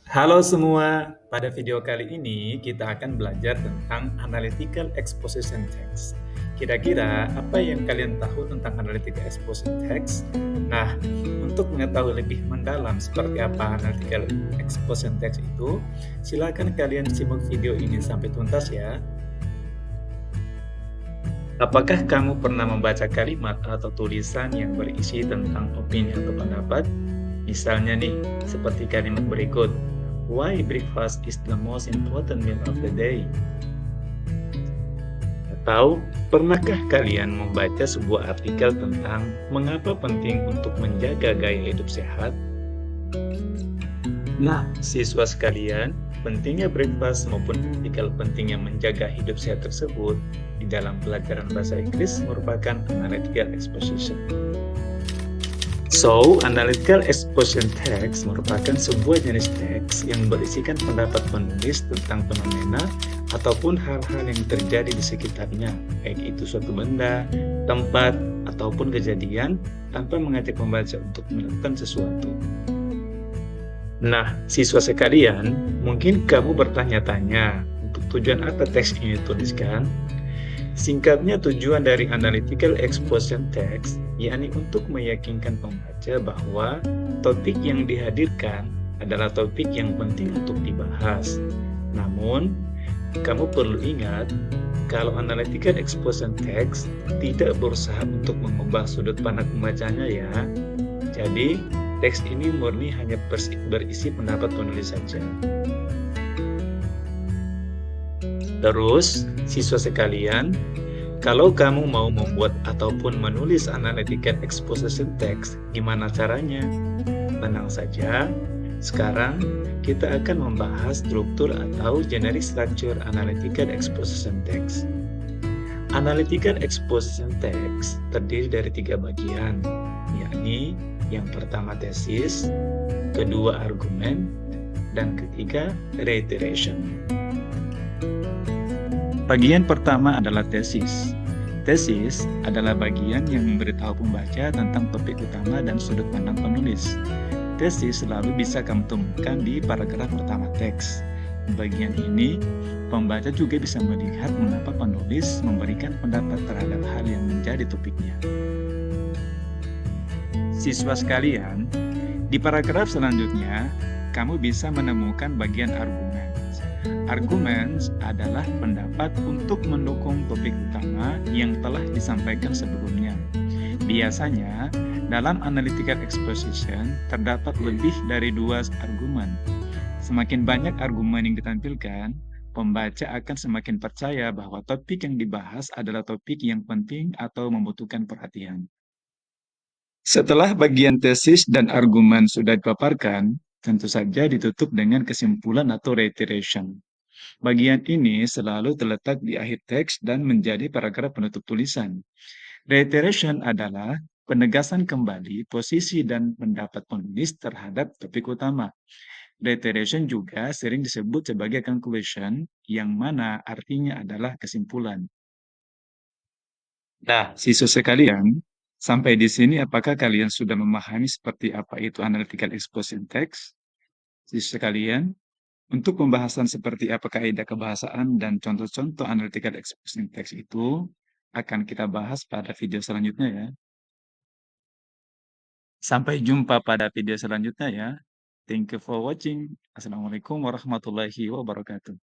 Halo semua, pada video kali ini kita akan belajar tentang Analytical Exposition Text. Kira-kira apa yang kalian tahu tentang Analytical Exposition Text? Nah, untuk mengetahui lebih mendalam seperti apa Analytical Exposition Text itu, silakan kalian simak video ini sampai tuntas ya. Apakah kamu pernah membaca kalimat atau tulisan yang berisi tentang opini atau pendapat? Misalnya nih, seperti kalimat berikut, why breakfast is the most important meal of the day? Atau, pernahkah kalian membaca sebuah artikel tentang mengapa penting untuk menjaga gaya hidup sehat? Nah, siswa sekalian, pentingnya breakfast maupun artikel pentingnya menjaga hidup sehat tersebut di dalam pelajaran bahasa Inggris merupakan analytical exposition. So, analytical exposition text merupakan sebuah jenis teks yang berisikan pendapat penulis tentang fenomena ataupun hal-hal yang terjadi di sekitarnya, baik itu suatu benda, tempat, ataupun kejadian, tanpa mengajak pembaca untuk melakukan sesuatu. Nah, siswa sekalian, mungkin kamu bertanya-tanya, untuk tujuan apa teks ini dituliskan? Singkatnya, tujuan dari analytical exposition text yakni untuk meyakinkan pembaca bahwa topik yang dihadirkan adalah topik yang penting untuk dibahas. Namun, kamu perlu ingat kalau analytical exposition text tidak berusaha untuk mengubah sudut pandang pembacanya ya. Jadi, teks ini murni hanya berisi pendapat penulis saja. Terus, siswa sekalian, kalau kamu mau membuat ataupun menulis analytical exposition text, gimana caranya? Tenang saja, sekarang kita akan membahas struktur atau generic structure analytical exposition text. Analytical exposition text terdiri dari 3 bagian, yakni yang pertama tesis, kedua argumen, dan ketiga reiteration. Bagian pertama adalah tesis. Tesis adalah bagian yang memberitahu pembaca tentang topik utama dan sudut pandang penulis. Tesis selalu bisa kamu temukan di paragraf pertama teks. Di bagian ini, pembaca juga bisa melihat mengapa penulis memberikan pendapat terhadap hal yang menjadi topiknya. Siswa sekalian, di paragraf selanjutnya, kamu bisa menemukan bagian argumen. Argumen adalah pendapat untuk mendukung topik utama yang telah disampaikan sebelumnya. Biasanya, dalam analytical exposition terdapat lebih dari 2 argumen. Semakin banyak argumen yang ditampilkan, pembaca akan semakin percaya bahwa topik yang dibahas adalah topik yang penting atau membutuhkan perhatian. Setelah bagian tesis dan argumen sudah dipaparkan, tentu saja ditutup dengan kesimpulan atau reiteration. Bagian ini selalu terletak di akhir teks dan menjadi paragraf penutup tulisan. Reiteration adalah penegasan kembali posisi dan pendapat penulis terhadap topik utama. Reiteration juga sering disebut sebagai conclusion, yang mana artinya adalah kesimpulan. Nah, siswa sekalian, sampai di sini apakah kalian sudah memahami seperti apa itu analytical exposition text? Siswa sekalian, untuk pembahasan seperti apa kaidah kebahasaan dan contoh-contoh analytical exposition text itu akan kita bahas pada video selanjutnya ya. Sampai jumpa pada video selanjutnya ya. Thank you for watching. Assalamualaikum warahmatullahi wabarakatuh.